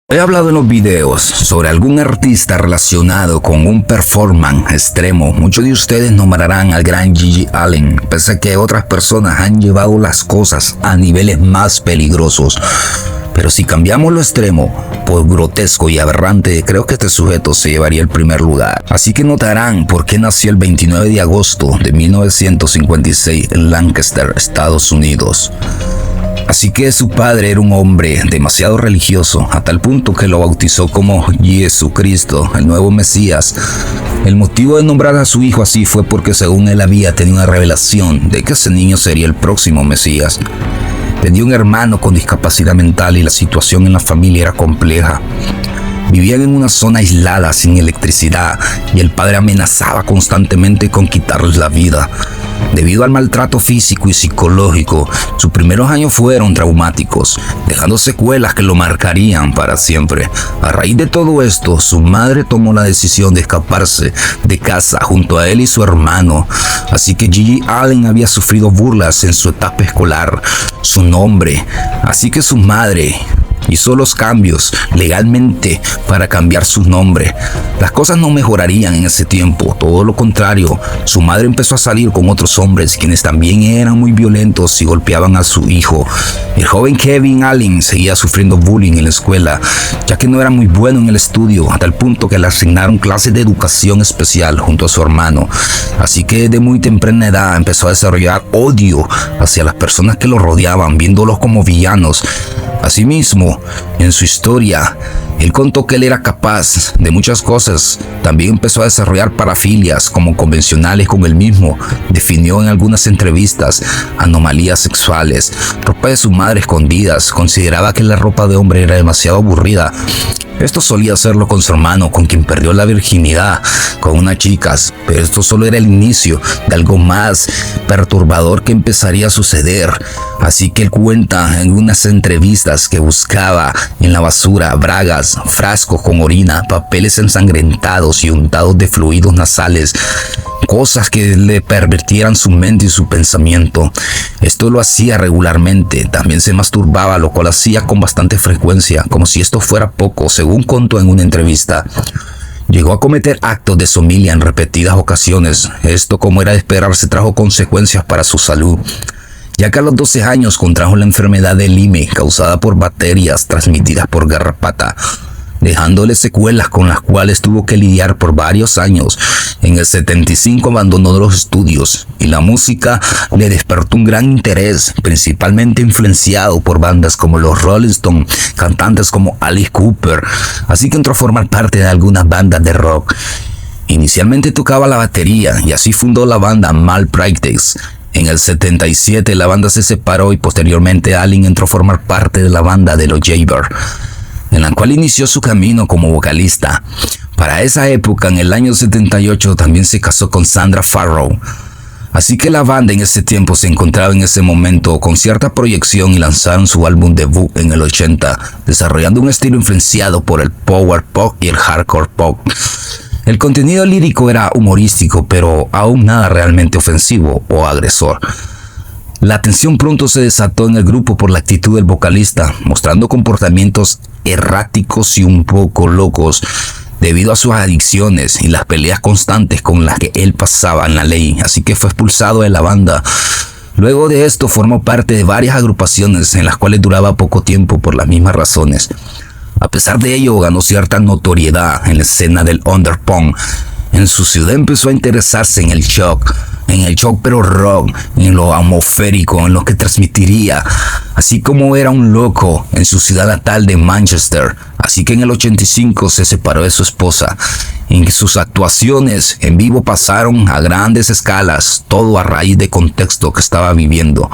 He hablado en los videos sobre algún artista relacionado con un performance extremo. Muchos de ustedes nombrarán al gran Gigi Allen, pese a que otras personas han llevado las cosas a niveles más peligrosos. Pero si cambiamos lo extremo por grotesco y aberrante, creo que este sujeto se llevaría el primer lugar. Así que notarán por qué nació el 29 de agosto de 1956 en Lancaster, Estados Unidos. Así que su padre era un hombre demasiado religioso, a tal punto que lo bautizó como Jesucristo, el nuevo Mesías. El motivo de nombrar a su hijo así fue porque según él había tenido una revelación de que ese niño sería el próximo Mesías. Tenía un hermano con discapacidad mental y la situación en la familia era compleja. Vivían en una zona aislada, sin electricidad, y el padre amenazaba constantemente con quitarles la vida. Debido al maltrato físico y psicológico, sus primeros años fueron traumáticos, dejando secuelas que lo marcarían para siempre. A raíz de todo esto, su madre tomó la decisión de escaparse de casa junto a él y su hermano. Así que Gigi Allen había sufrido burlas en su etapa escolar, su nombre. Así que su madre hizo los cambios legalmente para cambiar su nombre. Las cosas no mejorarían en ese tiempo, todo lo contrario. Su madre empezó a salir con otros hombres quienes también eran muy violentos y golpeaban a su hijo. El joven Kevin Allen seguía sufriendo bullying en la escuela, ya que no era muy bueno en el estudio, a tal punto que le asignaron clases de educación especial junto a su hermano. Así que desde muy temprana edad empezó a desarrollar odio hacia las personas que lo rodeaban, viéndolos como villanos. Asimismo, en su historia, él contó que él era capaz de muchas cosas. También empezó a desarrollar parafilias como convencionales con él mismo. Definió en algunas entrevistas anomalías sexuales, ropa de su madre escondidas. Consideraba que la ropa de hombre era demasiado aburrida. Esto solía hacerlo con su hermano, con quien perdió la virginidad con unas chicas, pero esto solo era el inicio de algo más perturbador que empezaría a suceder. Así que él cuenta en unas entrevistas que buscaba en la basura bragas, frascos con orina, papeles ensangrentados y untados de fluidos nasales, cosas que le pervirtieran su mente y su pensamiento. Esto lo hacía regularmente. También se masturbaba, lo cual hacía con bastante frecuencia, como si esto fuera poco, según contó en una entrevista. Llegó a cometer actos de somilia en repetidas ocasiones. Esto, como era de esperarse, trajo consecuencias para su salud, ya que a los 12 años contrajo la enfermedad de Lyme, causada por bacterias transmitidas por garrapata, dejándole secuelas con las cuales tuvo que lidiar por varios años. En el 75 abandonó los estudios y la música le despertó un gran interés, principalmente influenciado por bandas como los Rolling Stones, cantantes como Alice Cooper, así que entró a formar parte de algunas bandas de rock. Inicialmente tocaba la batería y así fundó la banda Malpractice. En el 77 la banda se separó y posteriormente Allen entró a formar parte de la banda de los Jaybirds, en la cual inició su camino como vocalista. Para esa época, en el año 78, también se casó con Sandra Farrow. Así que la banda en ese tiempo se encontraba en ese momento con cierta proyección y lanzaron su álbum debut en el 80, desarrollando un estilo influenciado por el power pop y el hardcore pop. El contenido lírico era humorístico, pero aún nada realmente ofensivo o agresor. La tensión pronto se desató en el grupo por la actitud del vocalista, mostrando comportamientos erráticos y un poco locos debido a sus adicciones y las peleas constantes con las que él pasaba en la ley, así que fue expulsado de la banda. Luego de esto formó parte de varias agrupaciones en las cuales duraba poco tiempo por las mismas razones. A pesar de ello, ganó cierta notoriedad en la escena del underpunk. En su ciudad empezó a interesarse en el shock pero rock, en lo atmosférico, en lo que transmitiría, así como era un loco en su ciudad natal de Manchester. Así que en el 85 se separó de su esposa. En sus actuaciones en vivo pasaron a grandes escalas, todo a raíz del contexto que estaba viviendo.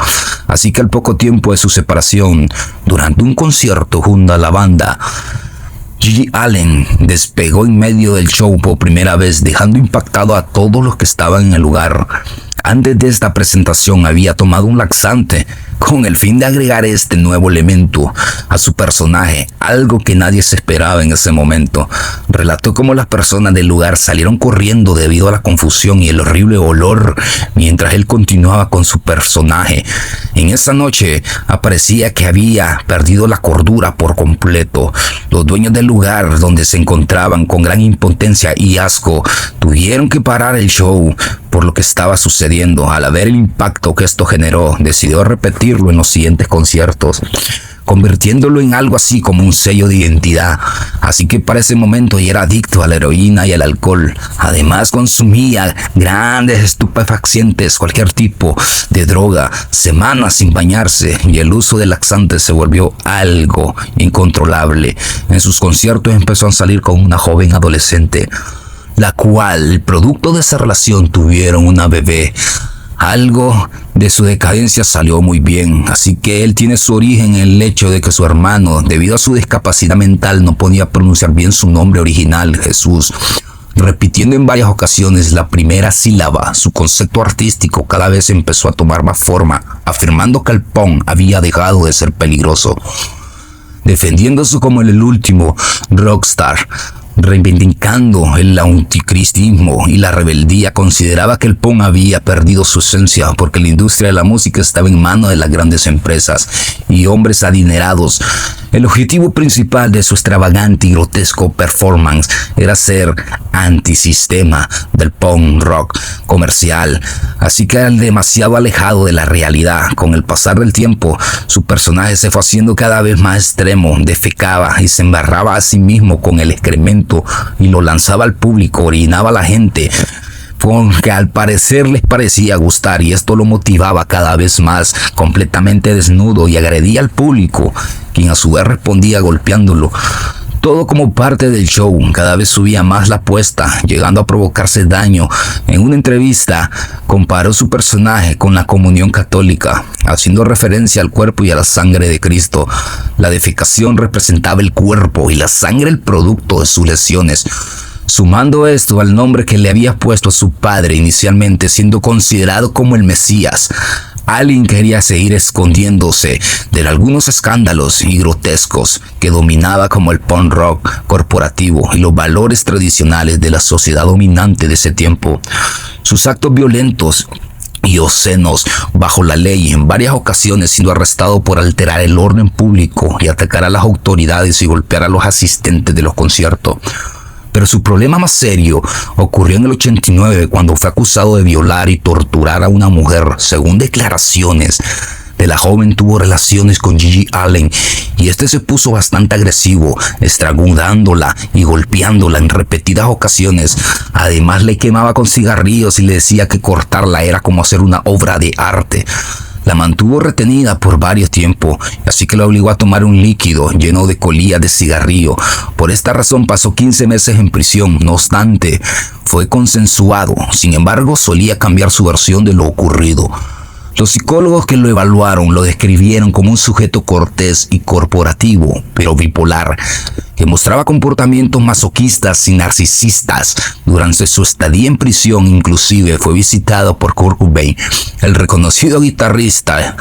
Así que al poco tiempo de su separación, durante un concierto junto a la banda, Gigi Allen despegó en medio del show por primera vez, dejando impactado a todos los que estaban en el lugar. Antes de esta presentación había tomado un laxante con el fin de agregar este nuevo elemento a su personaje, algo que nadie se esperaba en ese momento. Relató cómo las personas del lugar salieron corriendo debido a la confusión y el horrible olor mientras él continuaba con su personaje. En esa noche aparecía que había perdido la cordura por completo. Los dueños del lugar donde se encontraban con gran impotencia y asco tuvieron que parar el show por lo que estaba sucediendo. Al ver el impacto que esto generó, decidió repetirlo en los siguientes conciertos, convirtiéndolo en algo así como un sello de identidad. Así que para ese momento ya era adicto a la heroína y al alcohol. Además consumía grandes estupefacientes, cualquier tipo de droga, semanas sin bañarse, y el uso de laxantes se volvió algo incontrolable. En sus conciertos empezó a salir con una joven adolescente, la cual, producto de esa relación, tuvieron una bebé. Algo de su decadencia salió muy bien, así que él tiene su origen en el hecho de que su hermano, debido a su discapacidad mental, no podía pronunciar bien su nombre original, Jesús, repitiendo en varias ocasiones la primera sílaba. Su concepto artístico cada vez empezó a tomar más forma, afirmando que el punk había dejado de ser peligroso, defendiéndose como el último rockstar, reivindicando el anticristismo y la rebeldía. Consideraba que el punk había perdido su esencia porque la industria de la música estaba en manos de las grandes empresas y hombres adinerados. El objetivo principal de su extravagante y grotesco performance era ser antisistema del punk rock comercial, así que era demasiado alejado de la realidad. Con el pasar del tiempo, su personaje se fue haciendo cada vez más extremo, defecaba y se embarraba a sí mismo con el excremento y lo lanzaba al público, orinaba a la gente, que al parecer les parecía gustar, y esto lo motivaba cada vez más, completamente desnudo, y agredía al público, quien a su vez respondía golpeándolo. Todo como parte del show. Cada vez subía más la apuesta, llegando a provocarse daño. En una entrevista comparó su personaje con la comunión católica, haciendo referencia al cuerpo y a la sangre de Cristo. La defecación representaba el cuerpo y la sangre el producto de sus lesiones, sumando esto al nombre que le había puesto a su padre inicialmente, siendo considerado como el Mesías. Allen quería seguir escondiéndose de algunos escándalos y grotescos que dominaba, como el punk rock corporativo y los valores tradicionales de la sociedad dominante de ese tiempo. Sus actos violentos y obscenos bajo la ley, en varias ocasiones siendo arrestado por alterar el orden público y atacar a las autoridades y golpear a los asistentes de los conciertos. Pero su problema más serio ocurrió en el 89, cuando fue acusado de violar y torturar a una mujer. Según declaraciones de la joven, tuvo relaciones con Gigi Allen y este se puso bastante agresivo, estrangulándola y golpeándola en repetidas ocasiones. Además, le quemaba con cigarrillos y le decía que cortarla era como hacer una obra de arte. La mantuvo retenida por varios tiempos, así que la obligó a tomar un líquido lleno de colillas de cigarrillo. Por esta razón pasó 15 meses en prisión. No obstante, fue consensuado. Sin embargo, solía cambiar su versión de lo ocurrido. Los psicólogos que lo evaluaron lo describieron como un sujeto cortés y corporativo, pero bipolar, que mostraba comportamientos masoquistas y narcisistas. Durante su estadía en prisión, inclusive fue visitado por Kurt Cobain, el reconocido guitarrista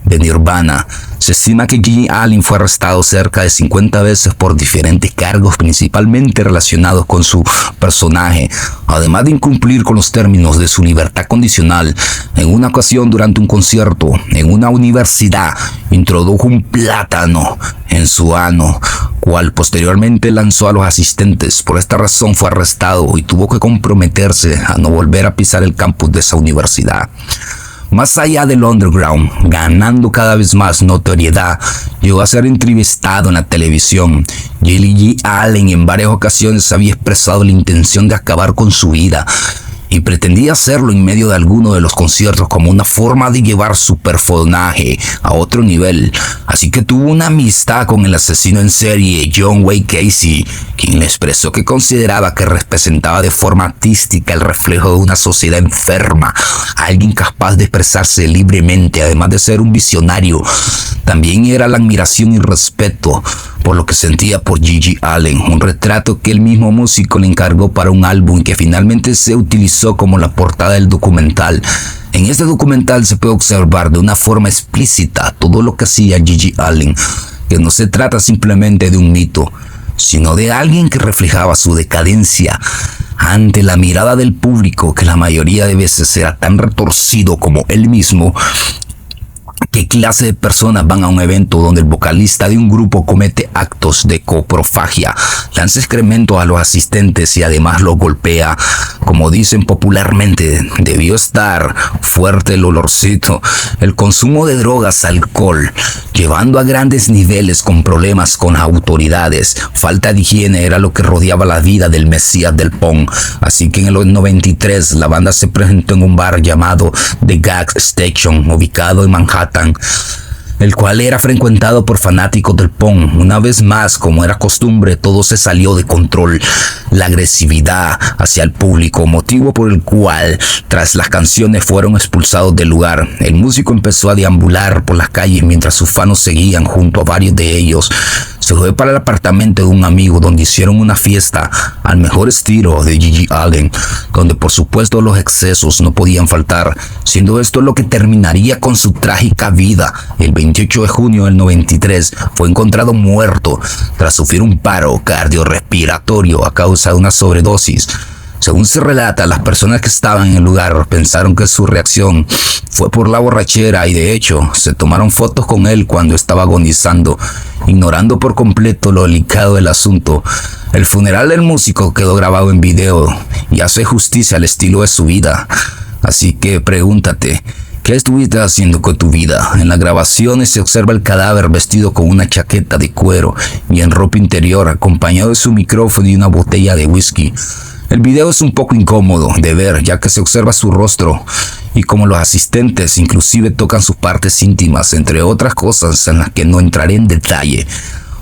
de Nirvana. Se estima que Gigi Allen fue arrestado cerca de 50 veces por diferentes cargos, principalmente relacionados con su personaje, además de incumplir con los términos de su libertad condicional. En una ocasión, durante un concierto en una universidad, introdujo un plátano en su ano, cual posteriormente lanzó a los asistentes. Por esta razón fue arrestado y tuvo que comprometerse a no volver a pisar el campus de esa universidad. Más allá del underground, ganando cada vez más notoriedad, llegó a ser entrevistado en la televisión. Gigi Allen en varias ocasiones había expresado la intención de acabar con su vida y pretendía hacerlo en medio de alguno de los conciertos como una forma de llevar su personaje a otro nivel. Así que tuvo una amistad con el asesino en serie John Wayne Gacy, quien le expresó que consideraba que representaba de forma artística el reflejo de una sociedad enferma, alguien capaz de expresarse libremente, además de ser un visionario. También era la admiración y respeto por lo que sentía por Gigi Allen, un retrato que el mismo músico le encargó para un álbum que finalmente se utilizó como la portada del documental. En este documental se puede observar de una forma explícita todo lo que hacía Gigi Allen, que no se trata simplemente de un mito, sino de alguien que reflejaba su decadencia ante la mirada del público, que la mayoría de veces era tan retorcido como él mismo. ¿Qué clase de personas van a un evento donde el vocalista de un grupo comete actos de coprofagia, lanza excremento a los asistentes y además los golpea? Como dicen popularmente, debió estar fuerte el olorcito. El consumo de drogas, alcohol, llevando a grandes niveles con problemas con autoridades. Falta de higiene era lo que rodeaba la vida del Mesías del punk. Así que en el 93 la banda se presentó en un bar llamado The Gas Station, ubicado en Manhattan, el cual era frecuentado por fanáticos del punk. Una vez más, como era costumbre, todo se salió de control. La agresividad hacia el público, motivo por el cual, tras las canciones, fueron expulsados del lugar. El músico empezó a deambular por las calles mientras sus fans seguían junto a varios de ellos. Se fue para el apartamento de un amigo donde hicieron una fiesta al mejor estilo de Gigi Allen, donde por supuesto los excesos no podían faltar, siendo esto lo que terminaría con su trágica vida. El 28 de junio del 93 fue encontrado muerto tras sufrir un paro cardiorrespiratorio a causa de una sobredosis. Según se relata, las personas que estaban en el lugar pensaron que su reacción fue por la borrachera y de hecho se tomaron fotos con él cuando estaba agonizando, ignorando por completo lo delicado del asunto. El funeral del músico quedó grabado en video y hace justicia al estilo de su vida. Así que pregúntate, ¿qué estuviste haciendo con tu vida? En las grabaciones se observa el cadáver vestido con una chaqueta de cuero y en ropa interior, acompañado de su micrófono y una botella de whisky. El video es un poco incómodo de ver, ya que se observa su rostro y como los asistentes inclusive tocan sus partes íntimas, entre otras cosas en las que no entraré en detalle.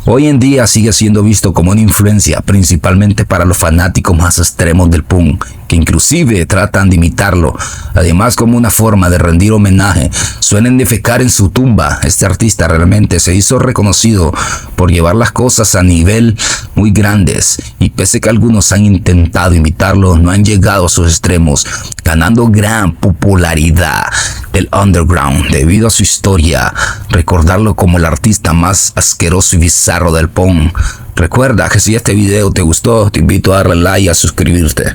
Hoy en día sigue siendo visto como una influencia, principalmente para los fanáticos más extremos del punk, que inclusive tratan de imitarlo. Además, como una forma de rendir homenaje, suelen defecar en su tumba. Este artista realmente se hizo reconocido por llevar las cosas a nivel muy grandes, y pese a que algunos han intentado imitarlo, no han llegado a sus extremos, ganando gran popularidad del underground debido a su historia. Recordarlo como el artista más asqueroso y bizarro del punk. Recuerda que si este video te gustó, te invito a darle like y a suscribirte.